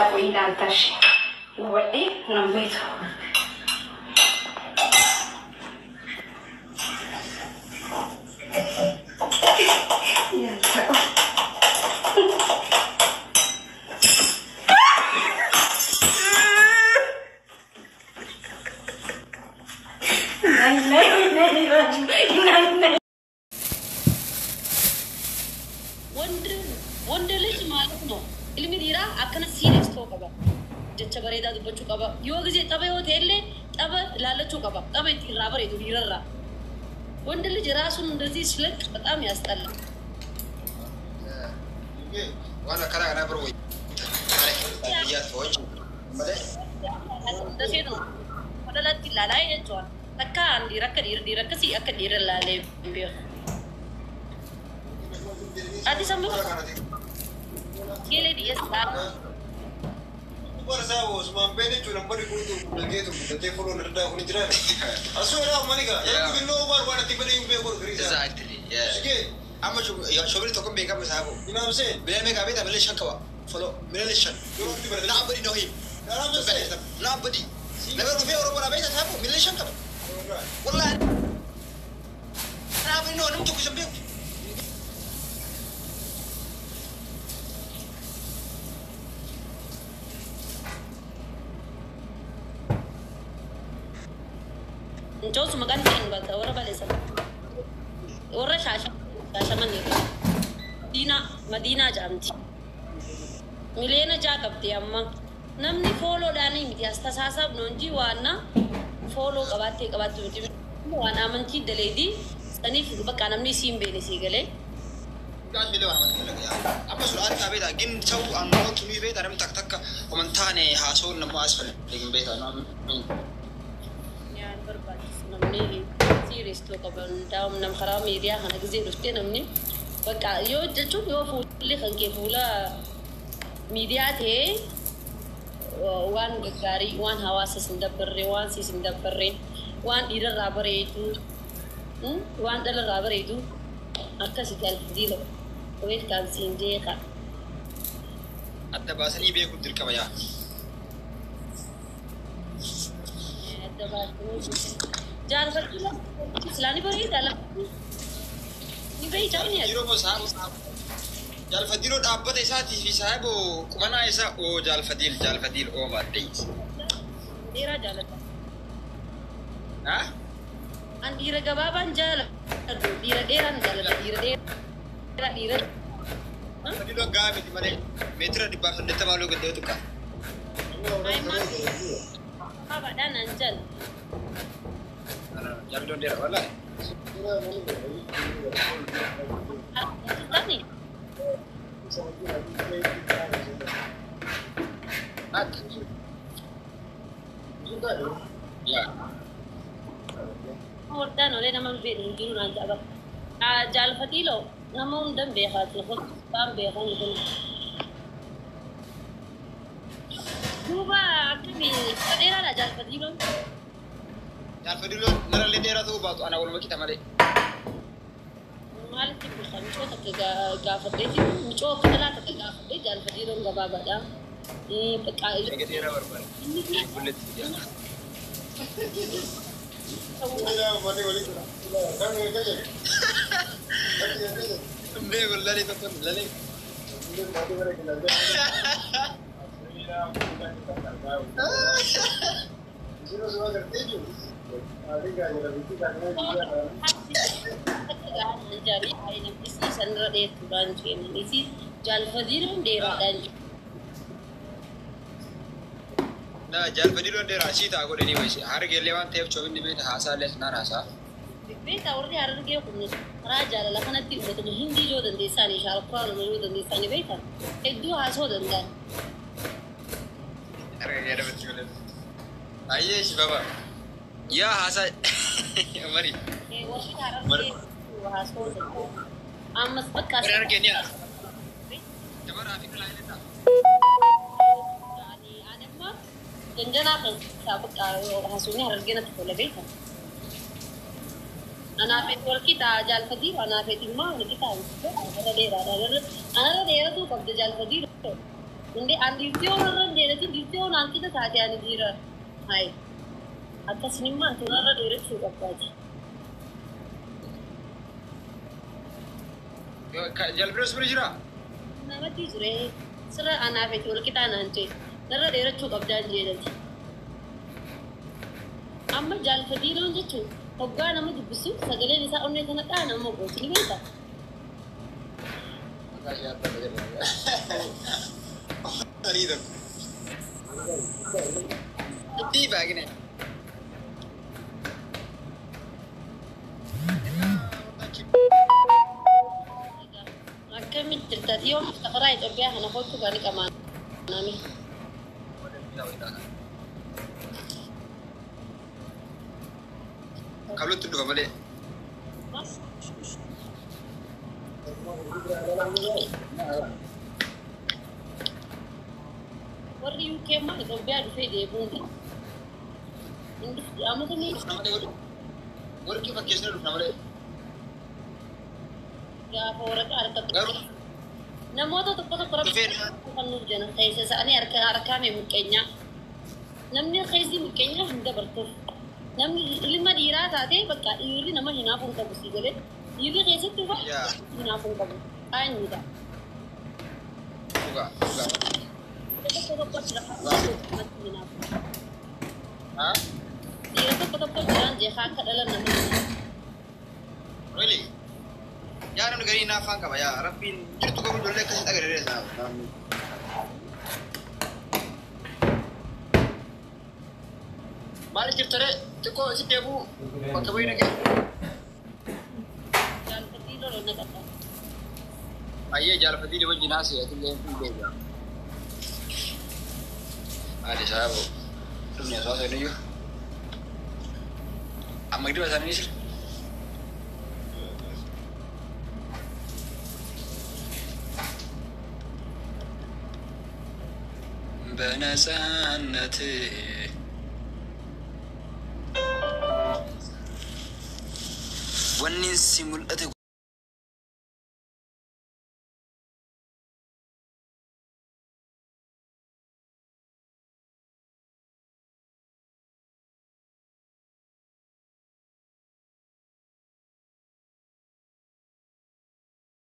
لا وين عالتاشي وبعدين نميته يا سلام ወንድልጅ ማለት ነው ኢልሚዲራ አከነ ሲሪየስ ተቀባ ጀቸ በሬዳ ድበቹ ቀባ ይወግዜ ጠበው ሆቴል ጠበ ላለቹ ቀባ ጠበ ይራበር ይረራ ወንድልጅ ራሱን እንደዚህ ስለቅ በጣም ያስጠላል وانا كلا انا بروي يا فوج እንደዚህ ነው ወደላት ላይ እንቷል ተካ እንዲረከሲ አከዲር ላለ ቢዮ አዲስ አመት كيلي دي يسلا ورسا وسمان بيني جون بدي كويتو نجيتو بدي فلو نردا كوني جرا اسوي مانيكا يا بينو بار وانا تبدي يوم بيقول غريزا exactly yeah اما شو يا شغلي تكون بيكا مسابو ينام سين بلا ميكا بيتا بلا شكوا فلو بلا ليشن لا بدي نوهي لا بدي لما في اوروبا بيتا سابو بلا شكوا والله انا بدي نو نمتو كسبيو جوز مكان فين بقى ورا باليسا ورا شاشة مني مدينة جامتي ملينا جاكبتي أما نمني فولو داني متي استساسا بنونجي وانا فولو كباتي متي وانا منتي دليدي سني في بقى نمني سيم بيني سيجلي قاعد بيلو أنا أما سؤال كابيدا جن سو أنا كمي بيت أنا متك ومن ثاني حاسون نمو أسفل لكن بيت أنا namni serious to qaban daam nam khara media khana gize ruste namni baka yo jechu yo fuuli khanke fuula media the wan gari wan hawasa sindabarre wan si sindabarre wan ira rabaretu wan dal rabaretu akka sikal dilo wait kan sinde ka adda basani be kudir kabaya adda basani جال فديلو إسلامي بري دالا نبي جامني فديلو بسام جال فديلو دابة إساتي في سايبو كمانا إسا أو جال فديل أو ماديس ديرا جالا ها أن ديرا جبابان جالا ديرا جالا ديرا فديلو جاب دي مالي متر دي بافن دتا مالو كده تكا أي ما apa dan anjal jam don dia wala tani ya ordan oleh nama beri juru nanti agak jal fatilo nama undang behat lepas pam behat itu Duba kami kadera la jal fatilo nara le dera tu batu ana wala kita male malti bi khamcho tak ga fadeti mcho kala tak ga fadeti jal fatilo ngaba bada baka ile dera barbar bullet dia لا ماني ولي كان يجي तुमने बोला नहीं तो तुम लले जीरो सुबह करते जो आगे का जरा बिल्कुल करने दिया जारी आई ना किसी संदर्भ दे तुरंत चेन इसी जाल फजीरों दे रहा है ना जाल फजीरों दे राशि था को देनी वैसे हर गेलेवान थे 24 दिन में हासा लेस ना हासा بيت أوري عارض كيو كنوس راجع لا خنا تيجي بتوجه هندي جو دندي ساني شارك قرار جو دندي ساني بيتا إدو هاسو دندان أرجع يا رب تقول أيه شبابا يا هاسا مري وشي تعرف كيو هاسو دندان أما سبك كاس أرجع نيا تبغى رافي كلاين ده يعني أنا ما جنجنا كن سابق هاسوني هرجعنا تقول بيتا أنا في تركي تاجال فدير أنا في تيما أنا كتاب أنا ديرا تو قبض جال فدير Hindi, andito orang dia nanti dito nanti dah sahaja ane dira. Hai, atas sinima tu orang dia cukup apa aja. Jalan biro sebelah jira. Nama tu jure, serah anak itu kita nanti. Nara dia cukup janji nanti. Amma jalan fadilah nanti tu. Hogga nama tu busuk, segala ni sa onne sana tak nama bos ni kita. Makasih apa saja. Hari itu. Tiba gini. Kami cerita dia, tak pernah itu biar anak foto kali kaman nami. Kalau tu dua balik. Warri UK mah itu biar dia bundi. Ini amat ni. Nama dia Warri kita kisah dulu nama dia. Ya, orang tu ada Garu. Nama tu tu perlu bukan nurjana. Saya sesaatnya kami mukanya. Namanya kaisi mukanya hendak bertur. Namanya lima dira tadi betul. Ini nama hina pun tak bersih boleh. Ini kaisi tu kan? Hina pun tak. Aini dah. Buka. Kita perlu percaya. Hah? Dia tu perlu jangan jehak dalam nama. Really? Jangan negara ini nafang kah ya? Rapin. Jadi tu kamu jual kasih tak ada dah. Balik cerita deh. Cukup setiap bu. Pakai baju nak? Jangan pergi dulu nak kata. Ayah jalan pergi dia jenis ya. Tu dia pun beda. Ada saya bu. Dunia soal ini juga. Amak itu asal ini sih. بنزعنتي والنسي ملأت